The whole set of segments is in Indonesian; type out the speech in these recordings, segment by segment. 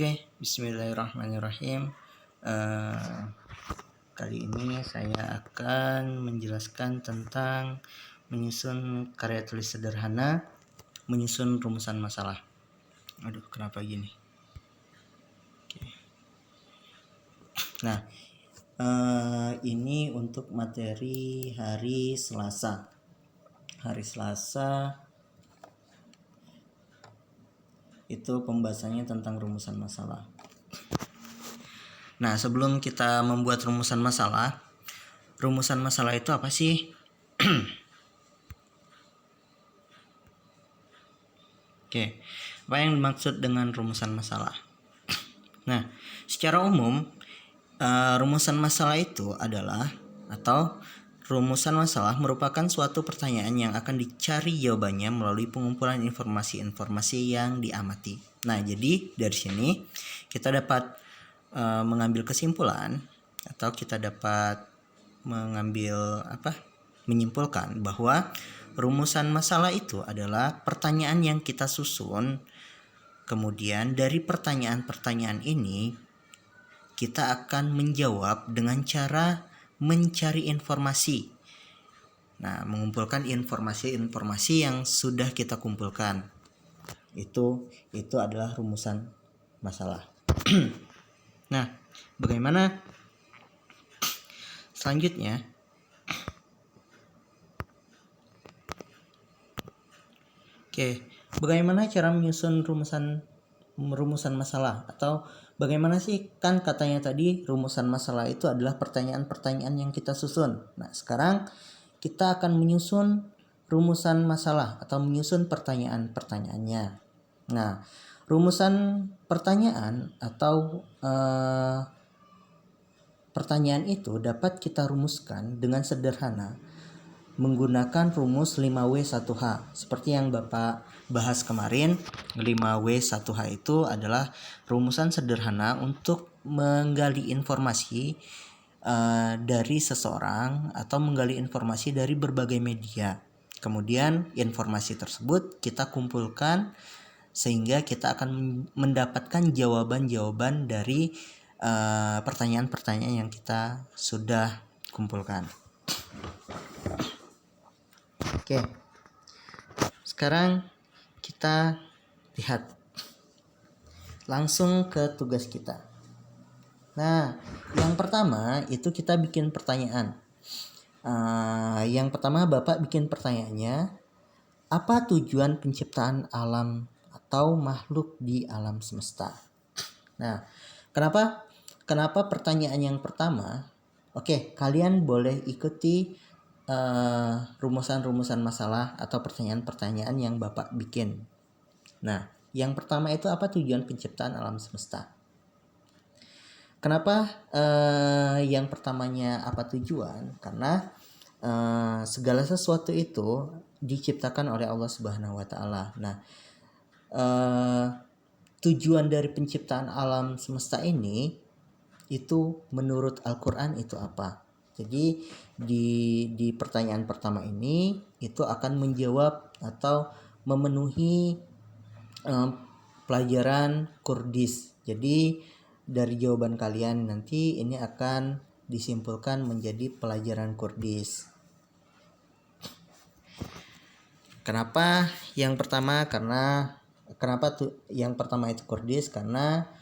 Oke, bismillahirrahmanirrahim. Kali ini saya akan menjelaskan tentang menyusun karya tulis sederhana, menyusun rumusan masalah. Aduh, kenapa gini? Oke. Nah, ini untuk materi hari Selasa. Hari Selasa itu pembahasannya tentang rumusan masalah. Nah, sebelum kita membuat rumusan masalah itu apa sih? Oke, apa yang dimaksud dengan rumusan masalah? Nah, secara umum rumusan masalah itu adalah rumusan masalah merupakan suatu pertanyaan yang akan dicari jawabannya melalui pengumpulan informasi-informasi yang diamati. Nah, jadi dari sini kita dapat mengambil kesimpulan atau kita dapat menyimpulkan bahwa rumusan masalah itu adalah pertanyaan yang kita susun. Kemudian dari pertanyaan-pertanyaan ini kita akan menjawab dengan cara mencari informasi. Nah, mengumpulkan informasi-informasi yang sudah kita kumpulkan. Itu adalah rumusan masalah. Nah, bagaimana selanjutnya? Oke, bagaimana cara menyusun rumusan masalah, atau bagaimana sih, kan katanya tadi rumusan masalah itu adalah pertanyaan-pertanyaan yang kita susun. Nah, sekarang kita akan menyusun rumusan masalah atau menyusun pertanyaan-pertanyaannya. Nah, rumusan pertanyaan atau pertanyaan itu dapat kita rumuskan dengan sederhana menggunakan rumus 5W1H. Seperti yang Bapak bahas kemarin, 5W1H itu adalah rumusan sederhana untuk menggali informasi dari seseorang atau menggali informasi dari berbagai media. Kemudian informasi tersebut kita kumpulkan sehingga kita akan mendapatkan jawaban-jawaban dari pertanyaan-pertanyaan yang kita sudah kumpulkan. Oke, sekarang kita lihat langsung ke tugas kita. Nah, yang pertama itu kita bikin pertanyaan. Yang pertama Bapak bikin pertanyaannya, apa tujuan penciptaan alam atau makhluk di alam semesta? Nah, kenapa pertanyaan yang pertama? Oke, kalian boleh ikuti rumusan-rumusan masalah atau pertanyaan-pertanyaan yang Bapak bikin. Nah, yang pertama itu apa tujuan penciptaan alam semesta? Kenapa yang pertamanya apa tujuan? Karena segala sesuatu itu diciptakan oleh Allah Subhanahu wa taala. Nah, tujuan dari penciptaan alam semesta ini itu menurut Al-Qur'an itu apa? Jadi di pertanyaan pertama ini itu akan menjawab atau memenuhi pelajaran Qurdis. Jadi dari jawaban kalian nanti ini akan disimpulkan menjadi pelajaran Qurdis. Kenapa yang pertama? Yang pertama itu Qurdis? Karena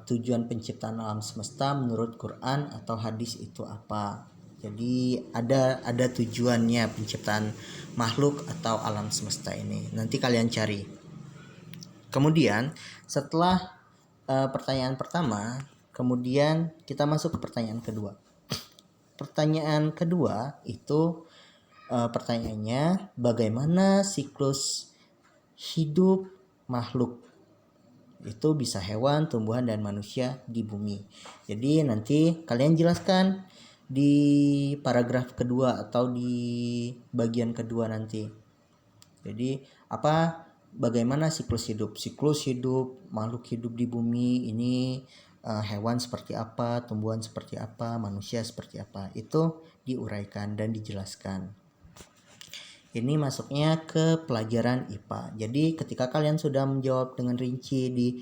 tujuan penciptaan alam semesta menurut Quran atau hadis itu apa. Jadi ada tujuannya penciptaan makhluk atau alam semesta ini. Nanti kalian cari. Kemudian setelah pertanyaan pertama, kemudian kita masuk ke pertanyaan kedua. Pertanyaan kedua itu pertanyaannya, bagaimana siklus hidup makhluk? Itu bisa hewan, tumbuhan, dan manusia di bumi. Jadi nanti kalian jelaskan di paragraf kedua atau di bagian kedua nanti. Jadi bagaimana siklus hidup makhluk hidup di bumi ini, hewan seperti apa, tumbuhan seperti apa, manusia seperti apa, itu diuraikan dan dijelaskan. Ini masuknya ke pelajaran IPA. Jadi ketika kalian sudah menjawab dengan rinci di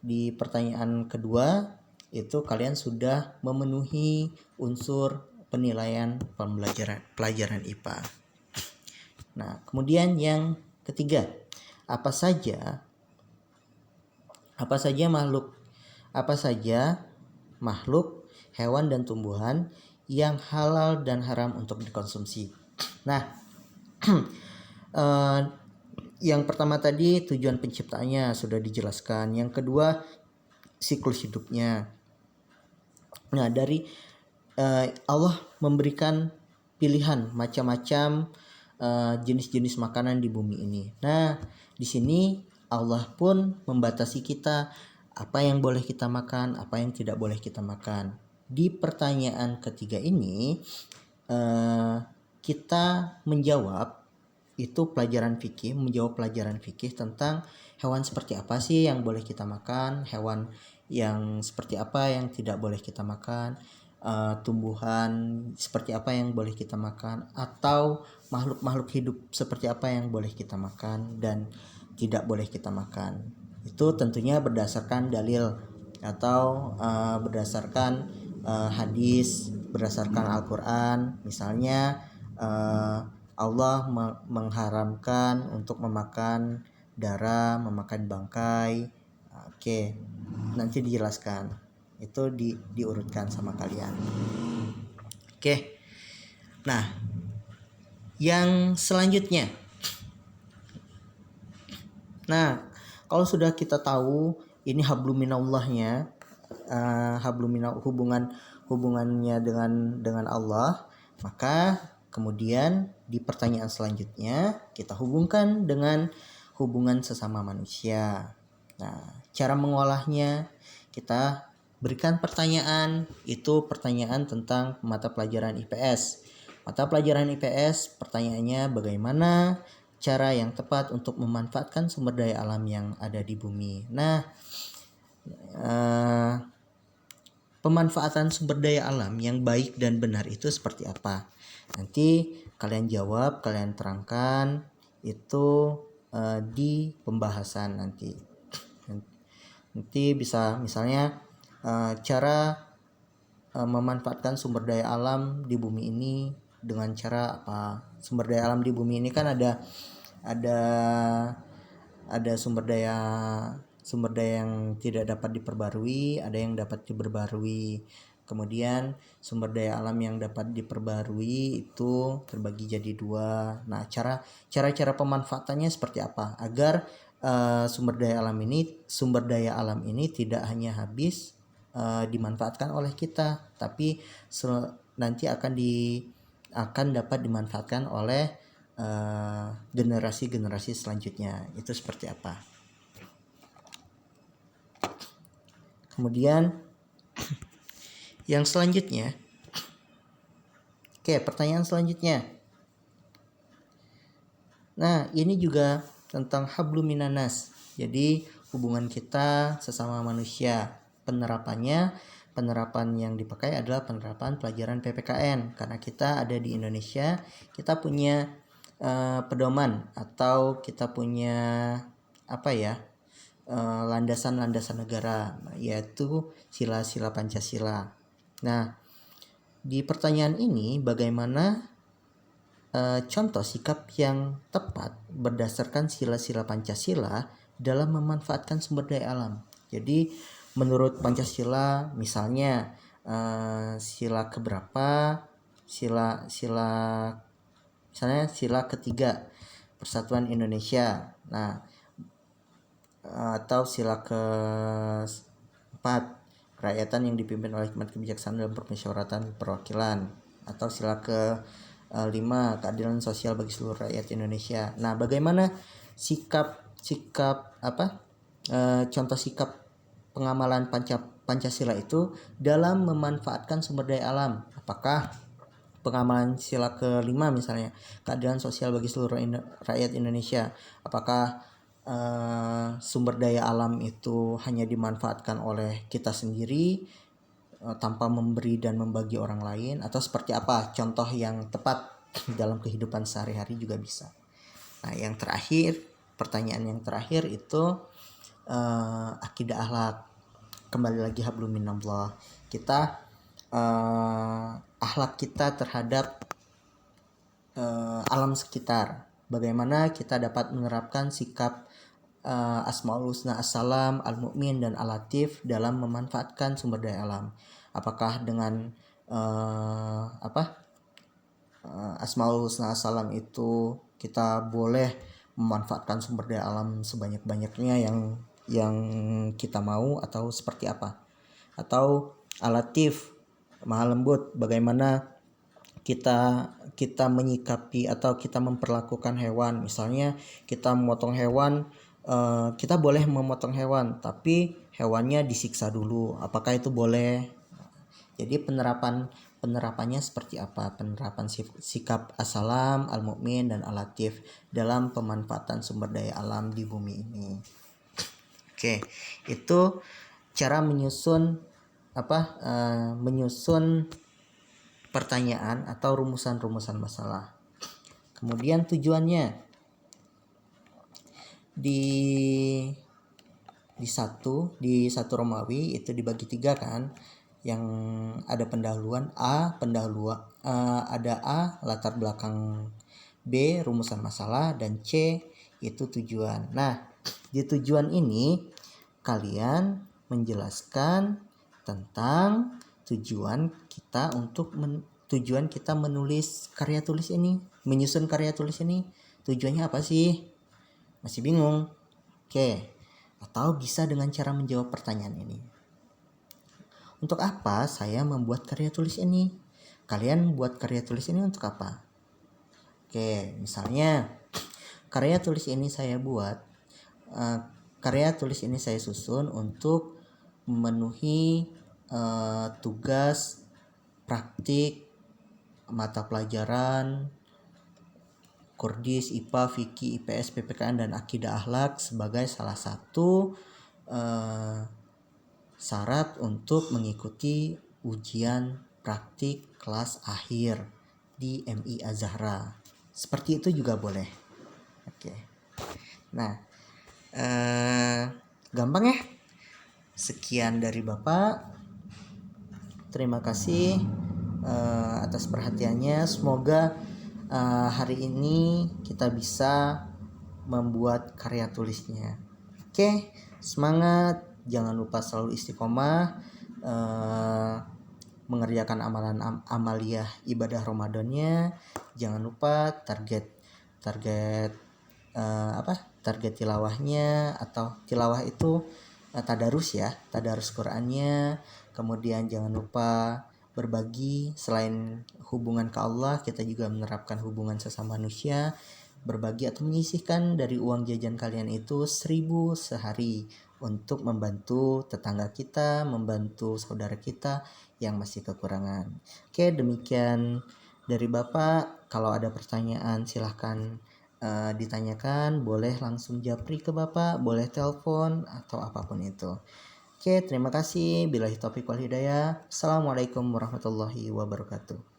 di pertanyaan kedua itu kalian sudah memenuhi unsur penilaian pelajaran IPA. Nah, kemudian yang ketiga, apa saja makhluk, hewan dan tumbuhan yang halal dan haram untuk dikonsumsi. Nah, yang pertama tadi tujuan penciptaannya sudah dijelaskan. Yang kedua, siklus hidupnya. Nah, dari Allah memberikan pilihan macam-macam jenis-jenis makanan di bumi ini. Nah, di sini Allah pun membatasi kita apa yang boleh kita makan, apa yang tidak boleh kita makan. Di pertanyaan ketiga ini kita menjawab pelajaran fikih tentang hewan seperti apa sih yang boleh kita makan, hewan yang seperti apa yang tidak boleh kita makan, tumbuhan seperti apa yang boleh kita makan, atau makhluk-makhluk hidup seperti apa yang boleh kita makan dan tidak boleh kita makan. Itu tentunya berdasarkan dalil atau berdasarkan hadis, berdasarkan Al-Quran. Misalnya Allah mengharamkan untuk memakan darah, memakan bangkai. Oke, nanti dijelaskan. Itu diurutkan sama kalian. Oke. Nah, yang selanjutnya. Nah, kalau sudah kita tahu ini habluminallahnya, hubungannya dengan Allah, maka kemudian di pertanyaan selanjutnya kita hubungkan dengan hubungan sesama manusia. Nah, cara mengolahnya kita berikan pertanyaan, itu pertanyaan tentang mata pelajaran IPS. Mata pelajaran IPS pertanyaannya bagaimana cara yang tepat untuk memanfaatkan sumber daya alam yang ada di bumi. Nah, pemanfaatan sumber daya alam yang baik dan benar itu seperti apa? Nanti kalian jawab, kalian terangkan itu di pembahasan nanti. Nanti bisa misalnya cara memanfaatkan sumber daya alam di bumi ini dengan cara apa? Sumber daya alam di bumi ini kan ada sumber daya yang tidak dapat diperbarui, ada yang dapat diperbarui. Kemudian sumber daya alam yang dapat diperbarui itu terbagi jadi dua. Nah, cara pemanfaatannya seperti apa agar sumber daya alam ini tidak hanya habis dimanfaatkan oleh kita, tapi nanti akan dapat dimanfaatkan oleh generasi selanjutnya. Itu seperti apa? Kemudian yang selanjutnya, pertanyaan selanjutnya. Nah, ini juga tentang habluminanas. Jadi hubungan kita sesama manusia. Penerapan yang dipakai adalah penerapan pelajaran PPKN, karena kita ada di Indonesia, kita punya pedoman atau kita punya landasan-landasan negara, yaitu sila-sila Pancasila. Nah, di pertanyaan ini bagaimana contoh sikap yang tepat berdasarkan sila-sila Pancasila dalam memanfaatkan sumber daya alam. Jadi menurut Pancasila misalnya sila keberapa? Misalnya sila ketiga Persatuan Indonesia. Nah, atau sila keempat kerakyatan yang dipimpin oleh hikmat kebijaksanaan dalam permusyawaratan perwakilan, atau sila ke-5 keadilan sosial bagi seluruh rakyat Indonesia. Nah, bagaimana contoh sikap pengamalan Pancasila itu dalam memanfaatkan sumber daya alam? Apakah pengamalan sila ke-5 misalnya keadilan sosial bagi seluruh rakyat Indonesia, apakah sumber daya alam itu hanya dimanfaatkan oleh kita sendiri tanpa memberi dan membagi orang lain, atau seperti apa contoh yang tepat dalam kehidupan sehari-hari juga bisa. Nah, pertanyaan yang terakhir itu akidah akhlak. Kembali lagi hablum minallah. Kita akhlak kita terhadap alam sekitar. Bagaimana kita dapat menerapkan sikap Asmaul Husna As-Salam, Al-Mu'min dan Al-Latif dalam memanfaatkan sumber daya alam. Apakah dengan Asmaul Husna As-Salam itu kita boleh memanfaatkan sumber daya alam sebanyak-banyaknya yang kita mau, atau seperti apa? Atau Al-Latif, Maha Lembut, bagaimana kita menyikapi atau kita memperlakukan hewan. Misalnya kita memotong hewan, kita boleh memotong hewan, tapi hewannya disiksa dulu. Apakah itu boleh? Jadi penerapannya seperti apa? Penerapan sikap As-Salam, Al-Mu'min dan Al-Latif dalam pemanfaatan sumber daya alam di bumi ini. Oke, itu cara menyusun menyusun pertanyaan atau rumusan-rumusan masalah. Kemudian tujuannya di satu Romawi itu dibagi 3 kan, yang ada pendahuluan ada A latar belakang, B rumusan masalah, dan C itu tujuan. Nah, di tujuan ini kalian menjelaskan tentang tujuan kita menulis karya tulis ini, menyusun karya tulis ini. Tujuannya apa sih? Masih bingung? Oke. Atau bisa dengan cara menjawab pertanyaan ini. Untuk apa saya membuat karya tulis ini? Kalian buat karya tulis ini untuk apa? Oke, misalnya karya tulis ini saya susun untuk memenuhi tugas praktik mata pelajaran Kordis, IPA, Fikih, IPS, PPKN, dan Akidah Akhlak sebagai salah satu syarat untuk mengikuti ujian praktik kelas akhir di MI Az-Zahra. Seperti itu juga boleh. Oke. Nah, gampang ya. Sekian dari Bapak. Terima kasih atas perhatiannya. Semoga hari ini kita bisa membuat karya tulisnya. Oke, semangat. Jangan lupa selalu istiqomah mengerjakan amaliyah ibadah Ramadannya. Jangan lupa target tilawahnya, atau tilawah itu tadarus Qur'annya. Kemudian jangan lupa berbagi. Selain hubungan ke Allah, kita juga menerapkan hubungan sesama manusia. Berbagi atau menyisihkan dari uang jajan kalian itu 1.000 sehari untuk membantu tetangga kita, membantu saudara kita yang masih kekurangan. Oke, demikian dari Bapak. Kalau ada pertanyaan silahkan ditanyakan. Boleh langsung japri ke Bapak, boleh telepon, atau apapun itu. Oke, terima kasih. Billahi taufiq wal hidayah. Assalamualaikum warahmatullahi wabarakatuh.